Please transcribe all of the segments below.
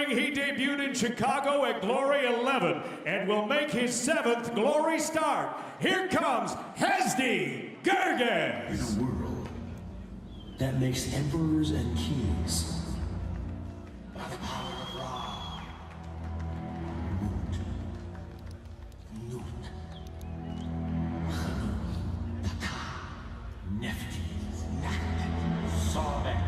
ring, he debuted in Chicago at Glory 11 and will make his 7th Glory start. Here comes Hesdy Gerges. In a world that makes emperors and kings by the power of Ra. Nut. Nefti. Sobek.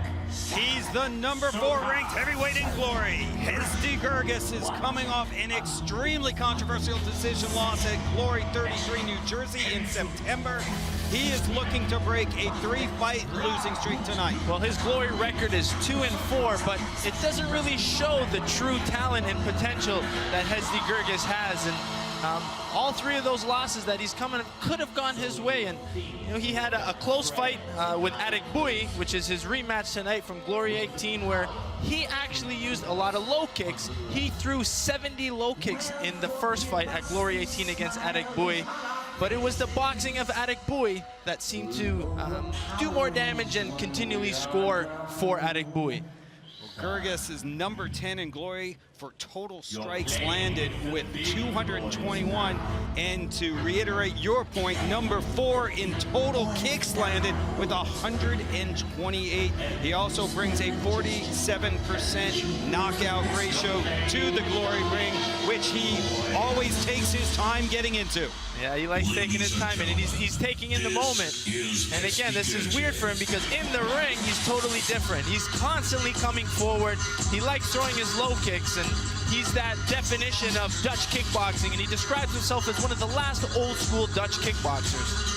He's the number 4 ranked heavyweight in Glory. Hesdy Gerges is coming off an extremely controversial decision loss at Glory 33, New Jersey in September. He is looking to break a 3-fight losing streak tonight. Well, his Glory record is 2-4, but it doesn't really show the true talent and potential that Hesdy Gerges has. And all 3 of those losses that he's coming could have gone his way. And you know, he had a close fight with Adegbuyi, which is his rematch tonight from Glory 18, where he actually used a lot of low kicks. He threw 70 low kicks in the first fight at Glory 18 against Adegbuyi. But it was the boxing of Adegbuyi that seemed to do more damage and continually score for Adegbuyi. Gerges is number 10 in Glory for total strikes landed with 221. And to reiterate your point, number 4 in total kicks landed with 128. He also brings a 47% knockout ratio to the Glory ring, which he always takes his time getting into. Yeah, he likes taking his time, and he's taking in the moment. And again, this is weird for him because in the ring, he's totally different. He's constantly coming forward. He likes throwing his low kicks, and he's that definition of Dutch kickboxing, and he describes himself as one of the last old-school Dutch kickboxers.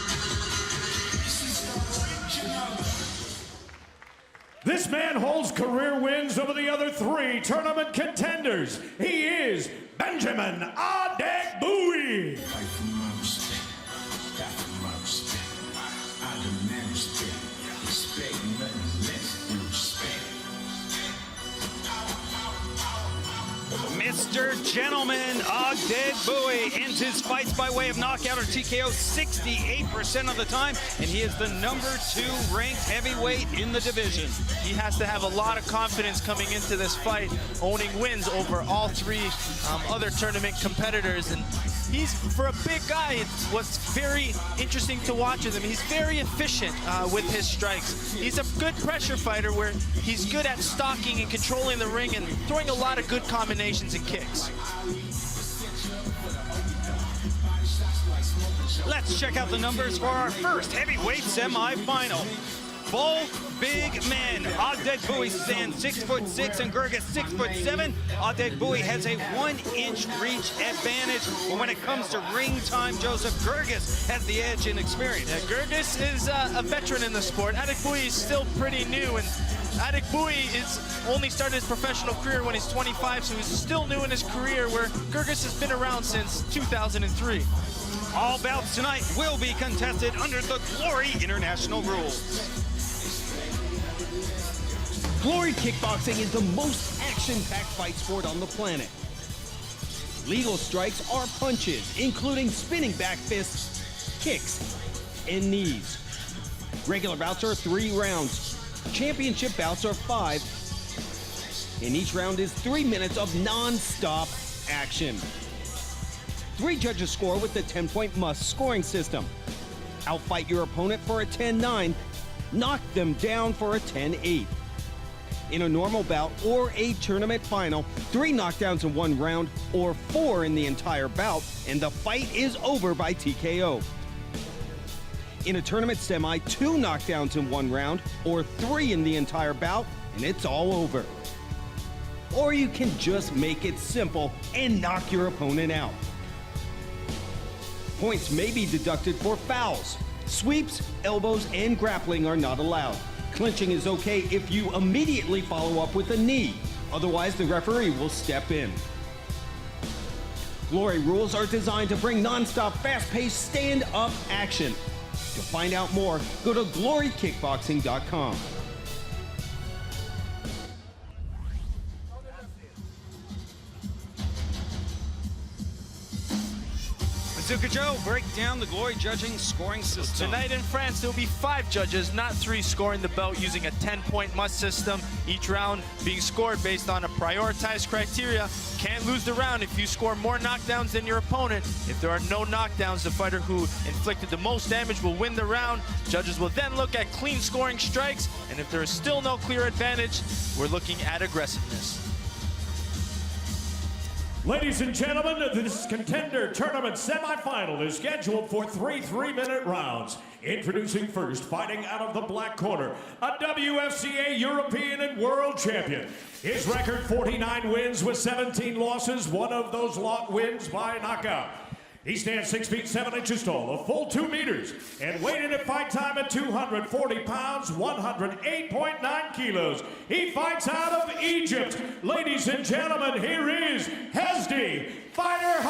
This man holds career wins over the other 3 tournament contenders. He is Benjamin Adegbuyi. Mr. Gentleman Adegbuyi ends his fights by way of knockout or TKO 68% of the time, and he is the number 2 ranked heavyweight in the division. He has to have a lot of confidence coming into this fight, owning wins over all 3 other tournament competitors. And he's, for a big guy, what's very interesting to watch with him, he's very efficient with his strikes. He's a good pressure fighter where he's good at stalking and controlling the ring and throwing a lot of good combinations and kicks. Let's check out the numbers for our first heavyweight semifinal. Both big men. Adegbuyi stands 6'6" and Gerges 6'7". Adegbuyi has a 1-inch reach advantage, but when it comes to ring time, Joseph, Gerges has the edge in experience. Yeah, Gerges is a veteran in the sport. Adegbuyi is still pretty new, and Adegbuyi is only started his professional career when he's 25, so he's still new in his career, where Gerges has been around since 2003. All bouts tonight will be contested under the Glory International rules. Glory kickboxing is the most action-packed fight sport on the planet. Legal strikes are punches, including spinning back fists, kicks, and knees. Regular bouts are 3 rounds. Championship bouts are 5. And each round is 3 minutes of non-stop action. 3 judges score with the 10-point must scoring system. Outfight your opponent for a 10-9. Knock them down for a 10-8. In a normal bout or a tournament final, 3 knockdowns in 1 round or 4 in the entire bout, and the fight is over by TKO. In a tournament semi, 2 knockdowns in 1 round or 3 in the entire bout, and it's all over. Or you can just make it simple and knock your opponent out. Points may be deducted for fouls. Sweeps, elbows, and grappling are not allowed. Clinching is okay if you immediately follow up with a knee. Otherwise, the referee will step in. Glory rules are designed to bring non-stop, fast-paced, stand-up action. To find out more, go to glorykickboxing.com. Bazooka Joe, break down the Glory judging scoring system. Tonight in France, there will be 5 judges, not 3, scoring the belt using a 10-point must system. Each round being scored based on a prioritized criteria. Can't lose the round if you score more knockdowns than your opponent. If there are no knockdowns, the fighter who inflicted the most damage will win the round. Judges will then look at clean scoring strikes, and if there is still no clear advantage, we're looking at aggressiveness. Ladies and gentlemen, this Contender Tournament semifinal is scheduled for 3 3-minute rounds. Introducing first, fighting out of the black corner, a WFCA European and World Champion. His record 49 wins with 17 losses, one of those wins by knockout. He stands 6 feet 7 inches tall, a full 2 meters, and weighed in at fight time at 240 pounds, 108.9 kilos. He fights out of Egypt. Ladies and gentlemen, here is Hesdy Gerges.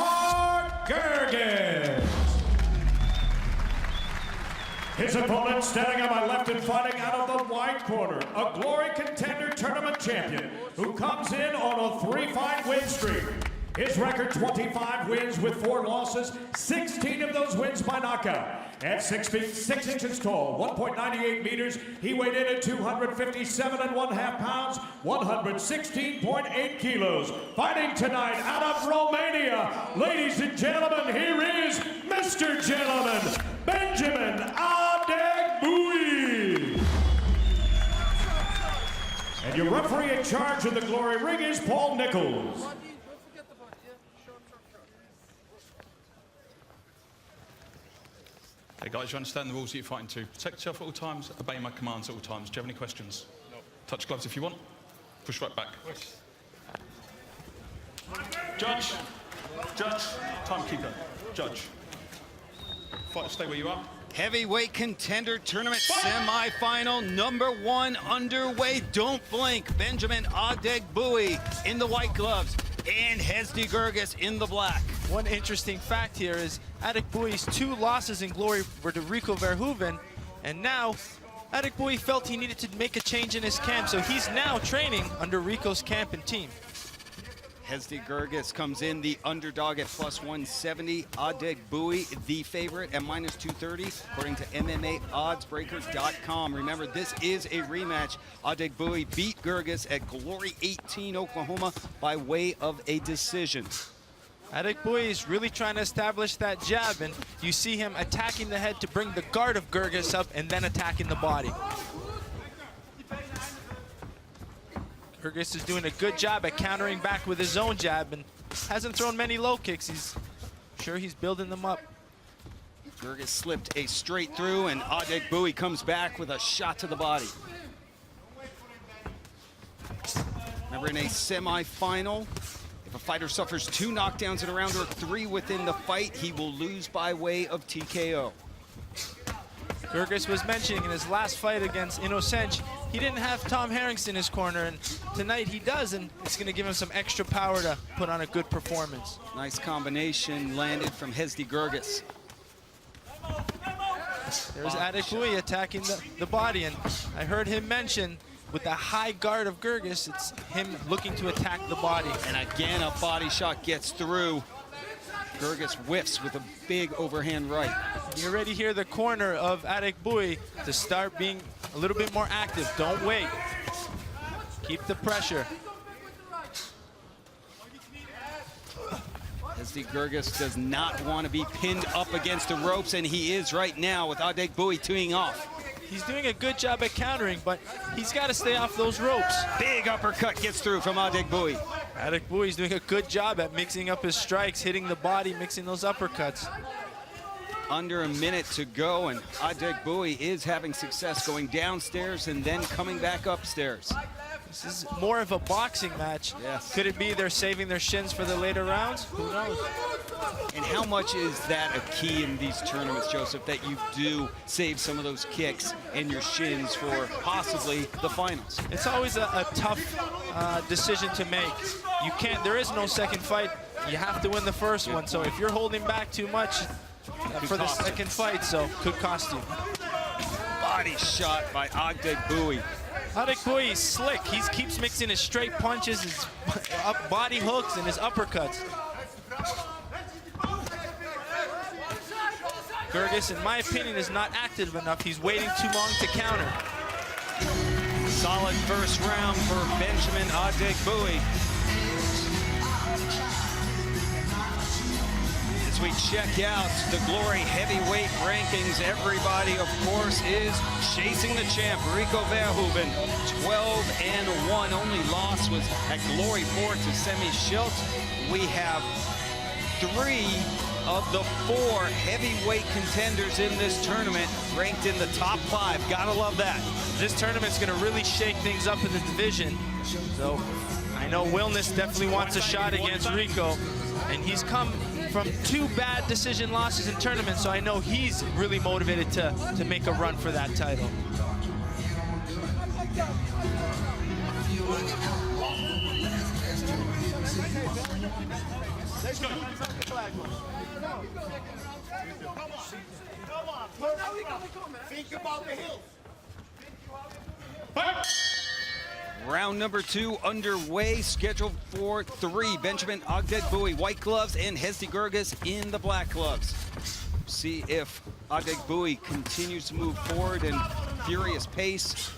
His opponent standing on my left and fighting out of the white corner, a Glory Contender Tournament champion who comes in on a 3-fight win streak. His record 25 wins with 4 losses, 16 of those wins by knockout. At 6 feet 6 inches tall, 1.98 meters, he weighed in at 257.5 pounds, 116.8 kilos. Fighting tonight out of Romania, ladies and gentlemen, here is Mr. Gentleman, Benjamin Adegbuyi. And your referee in charge of the Glory ring is Paul Nichols. Hey guys, you understand the rules that you're fighting to. Protect yourself at all times, obey my commands at all times. Do you have any questions? No. Touch gloves if you want. Push right back. Push. Judge. Judge. Timekeeper. Judge. Fight, stay where you are. Heavyweight Contender Tournament semifinal number 1 underway. Don't blink. Benjamin Adegbuyi in the white gloves and Hesdy Gerges in the black. One interesting fact here is Adegbuyi's 2 losses in Glory were to Rico Verhoeven, and now Adegbuyi felt he needed to make a change in his camp, so he's now training under Rico's camp and team. Hesdy Gerges comes in the underdog at +170. Adegbuyi, the favorite, at -230, according to MMAOddsBreaker.com. Remember, this is a rematch. Adegbuyi beat Gerges at Glory 18, Oklahoma, by way of a decision. Adegbuyi is really trying to establish that jab, and you see him attacking the head to bring the guard of Gerges up and then attacking the body. Gerges is doing a good job at countering back with his own jab and hasn't thrown many low kicks. He's building them up. Gerges slipped a straight through, and Adegbuyi comes back with a shot to the body. Remember, in a semifinal, if a fighter suffers 2 knockdowns in a round or 3 within the fight, he will lose by way of TKO. Gerges was mentioning in his last fight against Innocent, he didn't have Tom Harrington in his corner, and tonight he does, and it's going to give him some extra power to put on a good performance. Nice combination landed from Hesdy Gerges. There's Adegbuyi attacking the body, and I heard him mention with the high guard of Gerges, it's him looking to attack the body. And again, a body shot gets through. Gerges whiffs with a big overhand right. You already hear the corner of Adegbuyi to start being a little bit more active. Don't wait. Keep the pressure. Hesdy Gerges does not want to be pinned up against the ropes, and he is right now with Adegbuyi teeing off. He's doing a good job at countering, but he's got to stay off those ropes. Big uppercut gets through from Adegbuyi. Adegbuyi's doing a good job at mixing up his strikes, hitting the body, mixing those uppercuts. Under a minute to go, and Adegbuyi is having success going downstairs and then coming back upstairs. This is more of a boxing match. Yes. Could it be they're saving their shins for the later rounds? Who knows? And how much is that a key in these tournaments, Joseph, that you do save some of those kicks and your shins for possibly the finals? It's always a tough decision to make. You can't, there is no second fight. You have to win the first one. So if you're holding back too much for the second fight, so could cost you. Body shot by Adegbuyi. Adegbuyi is slick. He keeps mixing his straight punches, his body hooks, and his uppercuts. Gerges, in my opinion, is not active enough. He's waiting too long to counter. Solid first round for Benjamin Adegbuyi. As we check out the Glory heavyweight rankings, everybody, of course, is chasing the champ, Rico Verhoeven, 12-1. Only loss was at Glory 4 to Semi Schilt. We have 3 of the 4 heavyweight contenders in this tournament ranked in the top 5. Gotta love that. This tournament's going to really shake things up in the division. So I know Wilness definitely wants a shot against Rico, and he's come from 2 bad decision losses in tournaments, so I know he's really motivated to make a run for that title. Let's go. Think about the hills. Round number 2 underway, scheduled for 3. Benjamin Adegbuyi, white gloves, and Hesdy Gerges in the black gloves. See if Adegbuyi continues to move forward in furious pace.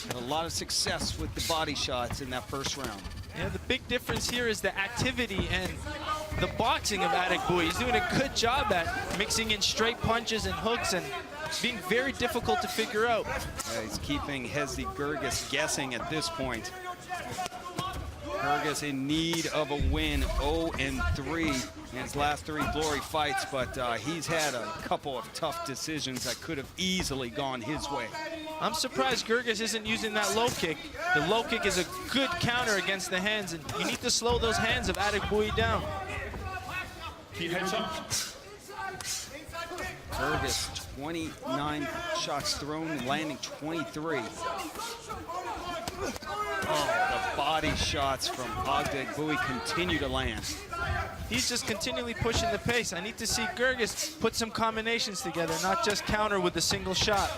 Had a lot of success with the body shots in that first round. Yeah, the big difference here is the activity and the boxing of Adegbuyi. He's doing a good job at mixing in straight punches and hooks and being very difficult to figure out. Yeah, he's keeping Hesdy Gerges guessing at this point. Gerges in need of a win, 0-3 in his last 3 Glory fights, but he's had a couple of tough decisions that could have easily gone his way. I'm surprised Gerges isn't using that low kick. The low kick is a good counter against the hands, and you need to slow those hands of Adegbuyi down. Keep heads up. Gerges, 29 shots thrown, landing 23. Oh, the body shots from Adegbuyi continue to land. He's just continually pushing the pace. I need to see Gerges put some combinations together, not just counter with a single shot.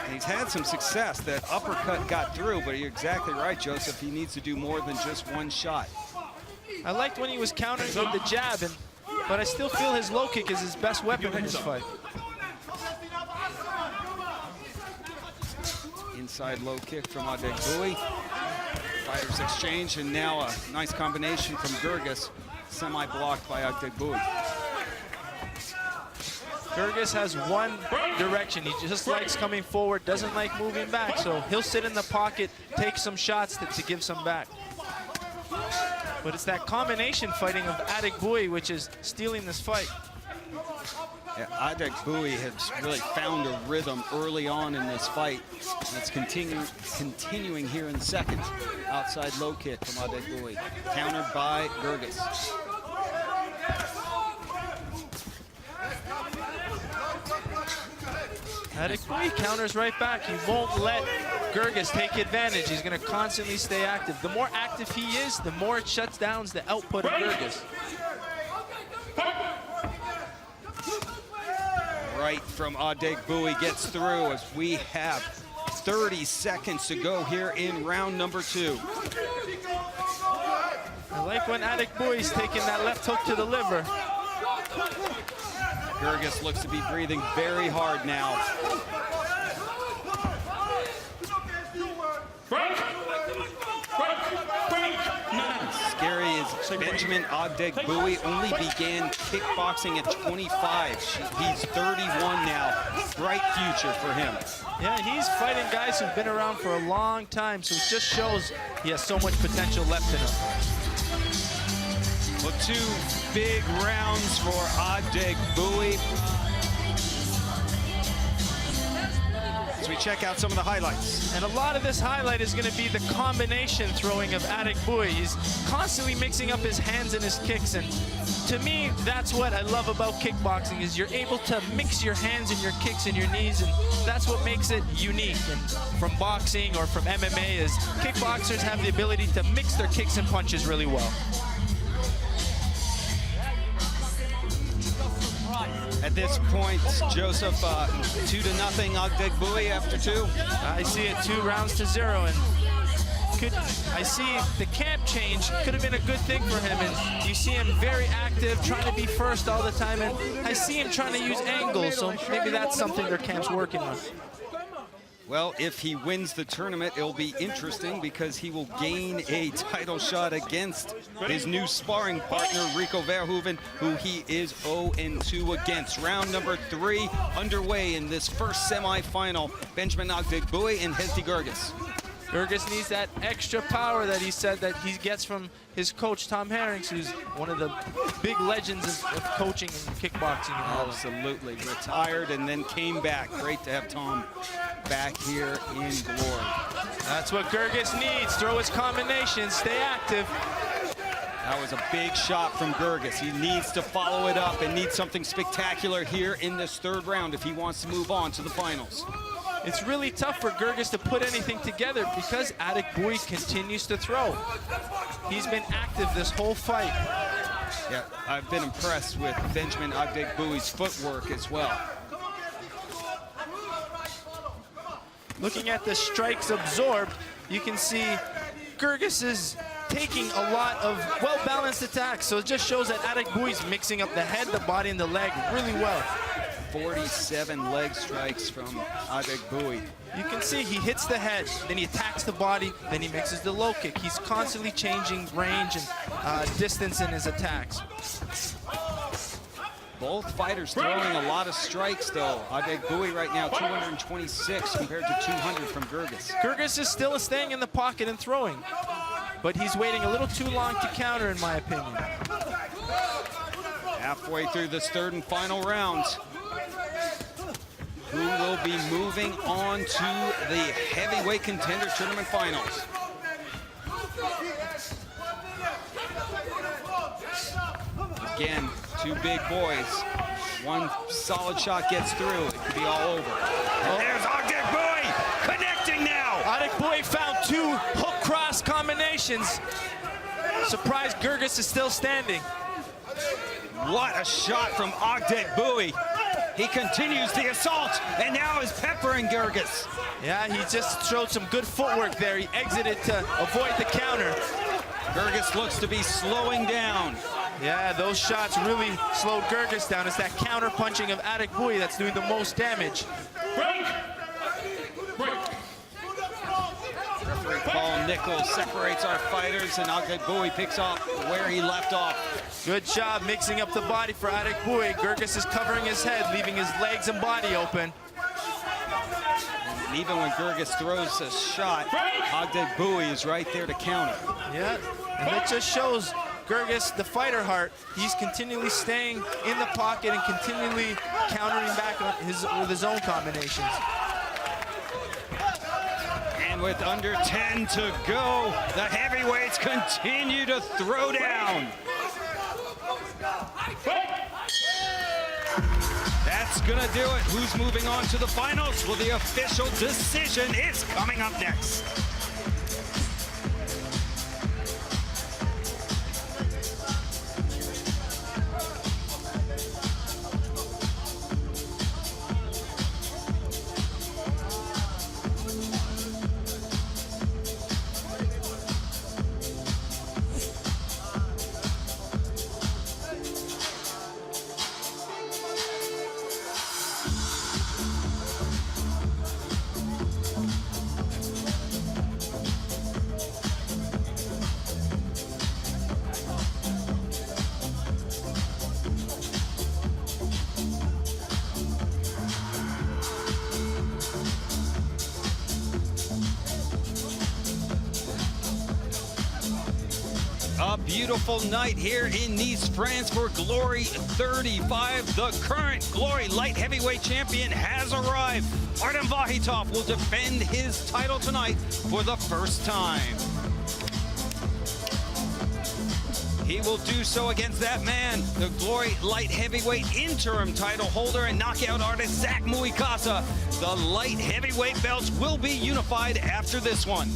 And he's had some success. That uppercut got through, but you're exactly right, Joseph. He needs to do more than just one shot. I liked when he was countering with the jab, but I still feel his low kick is his best weapon in this fight. Inside low kick from Adegbuyi. Fighters exchange, and now a nice combination from Gerges, semi-blocked by Adegbuyi. Gerges has one direction. He just likes coming forward, doesn't like moving back, so he'll sit in the pocket, take some shots to give some back. But it's that combination fighting of Adegbuyi which is stealing this fight. Yeah, Adegbuyi has really found a rhythm early on in this fight. And it's continuing here in the second. Outside low kick from Adegbuyi, countered by Gerges. Adegbuyi counters right back. He won't let Gerges take advantage. He's going to constantly stay active. The more active he is, the more it shuts down the output of Gerges. Right from Adegbuyi gets through as we have 30 seconds to go here in round number 2. I like when Adegbuyi's taking that left hook to the liver. Gerges looks to be breathing very hard now. Scary is Benjamin Adegbuyi only began kickboxing at 25. He's 31 now. Bright future for him. Yeah, and he's fighting guys who've been around for a long time, so it just shows he has so much potential left in him. Well, 2 big rounds for Adegbuyi. As we check out some of the highlights. And a lot of this highlight is going to be the combination throwing of Adegbuyi. He's constantly mixing up his hands and his kicks, and to me, that's what I love about kickboxing, is you're able to mix your hands and your kicks and your knees, and that's what makes it unique. And from boxing or from MMA is kickboxers have the ability to mix their kicks and punches really well. At this point, Joseph, 2-0 Adegbuyi after 2. I see it 2 rounds to 0, and I see the camp change could have been a good thing for him, and you see him very active, trying to be first all the time, and I see him trying to use angles, so maybe that's something their camp's working on. Well, if he wins the tournament, it'll be interesting because he will gain a title shot against his new sparring partner, Rico Verhoeven, who he is 0-2 against. Round number 3 underway in this first semifinal. Benjamin Adegbuyi and Hesdy Gerges. Gerges needs that extra power that he said that he gets from his coach, Tom Herrings, who's one of the big legends of coaching and kickboxing. Absolutely. Retired and then came back. Great to have Tom back here in glory. That's what Gerges needs. Throw his combinations, stay active. That was a big shot from Gerges. He needs to follow it up and needs something spectacular here in this third round if he wants to move on to the finals. It's really tough for Gerges to put anything together because Adegbuyi continues to throw. He's been active this whole fight. Yeah, I've been impressed with Benjamin Adegbuyi's footwork as well. Looking at the strikes absorbed, you can see Gerges is taking a lot of well-balanced attacks, so it just shows that Adegbuyi's mixing up the head, the body, and the leg really well. 47 leg strikes from Adegbuyi. You can see he hits the head, then he attacks the body, then he mixes the low kick. He's constantly changing range and distance in his attacks. Both fighters throwing a lot of strikes, though. Adegbuyi right now, 226 compared to 200 from Gerges. Gerges is still staying in the pocket and throwing, but he's waiting a little too long to counter, in my opinion. Halfway through this third and final round, who will be moving on to the heavyweight contender tournament finals. Again, two big boys. One solid shot gets through, it could be all over. And there's Adegbuyi connecting now. Adegbuyi found 2 hook cross combinations. Surprised Gerges is still standing. What a shot from Adegbuyi. He continues the assault and now is peppering Gerges. Yeah, he just showed some good footwork there. He exited to avoid the counter. Gerges looks to be slowing down. Yeah, those shots really slowed Gerges down. It's that counter punching of Adegbuyi that's doing the most damage. Break! Break! Referee Paul Nichols separates our fighters and Adegbuyi picks up where he left off. Good job mixing up the body for Adegbuyi. Gerges is covering his head, leaving his legs and body open. And even when Gerges throws a shot, Adegbuyi is right there to counter. Yeah, and that just shows Gerges, the fighter heart. He's continually staying in the pocket and continually countering back on with his own combinations. And with under 10 to go, the heavyweights continue to throw down. That's gonna do it. Who's moving on to the finals? Well, the official decision is coming up next. A beautiful night here in Nice, France for Glory 35. The current Glory light heavyweight champion has arrived. Artem Vahitov will defend his title tonight for the first time. He will do so against that man, the Glory light heavyweight interim title holder and knockout artist Zach Muikasa. The light heavyweight belts will be unified after this one.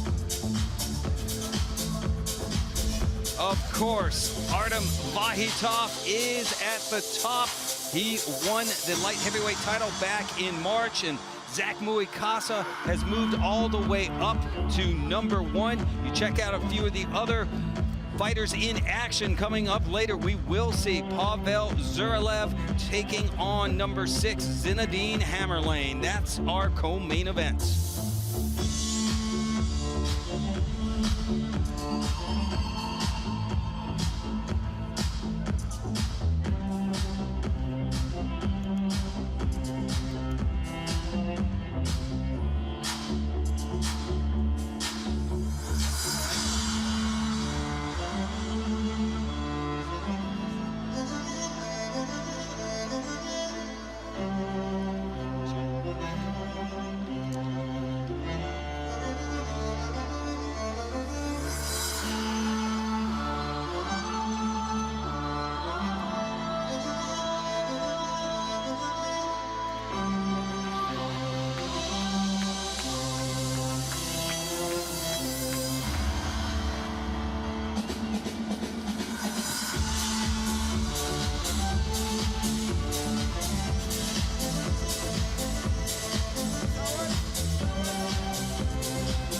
Of course, Artem Vahitov is at the top. He won the light heavyweight title back in March, and Zach Muikasa has moved all the way up to number 1. You check out a few of the other fighters in action coming up later. We will see Pavel Zuralev taking on number 6, Zinedine Hammerlane. That's our co-main event.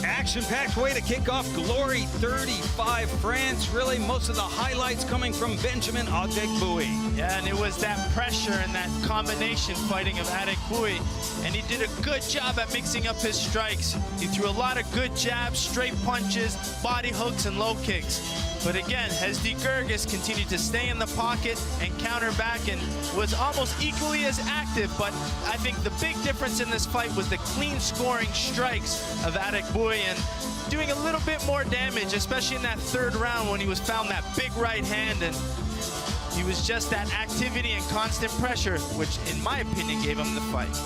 Action-packed way to kick off Glory 35 France. Really, most of the highlights coming from Benjamin Adegbuyi. Yeah, and it was that pressure and that combination fighting of Adegbuyi, and he did a good job at mixing up his strikes. He threw a lot of good jabs, straight punches, body hooks, and low kicks. But again, Hesdy Gerges continued to stay in the pocket and counter back and was almost equally as active. But I think the big difference in this fight was the clean scoring strikes of Adegbuyi and doing a little bit more damage, especially in that third round when he was found that big right hand. And he was just that activity and constant pressure, which in my opinion gave him the fight.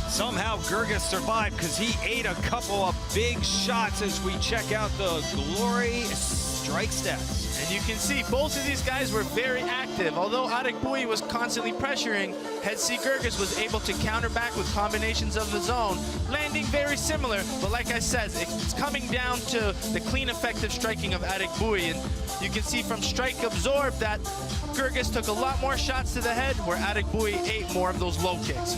Somehow Gerges survived because he ate a couple of big shots as we check out the Glory strike stats. And you can see both of these guys were very active. Although Adegbuyi was constantly pressuring, Hesdy Gerges was able to counter back with combinations of his own, landing very similar. But like I said, it's coming down to the clean, effective striking of Adegbuyi. And you can see from strike absorbed that Gerges took a lot more shots to the head, where Adegbuyi ate more of those low kicks.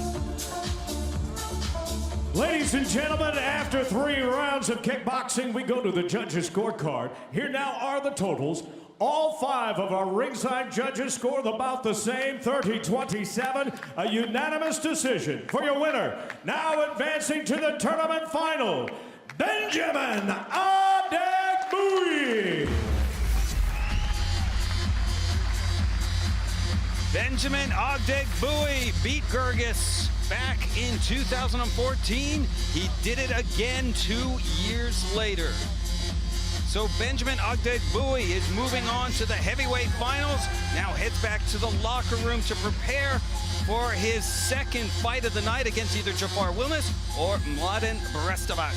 Ladies and gentlemen, after 3 rounds of kickboxing, we go to the judges' scorecard. Here now are the totals. All 5 of our ringside judges scored about the same, 30-27, a unanimous decision for your winner. Now advancing to the tournament final, Benjamin Adegbuyi. Benjamin Adegbuyi beat Gerges back in 2014. He did it again 2 years later. So Benjamin Adegbuyi is moving on to the heavyweight finals. Now heads back to the locker room to prepare for his second fight of the night against either Jafar Wilnis or Mladen Brestovac.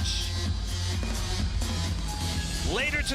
Later to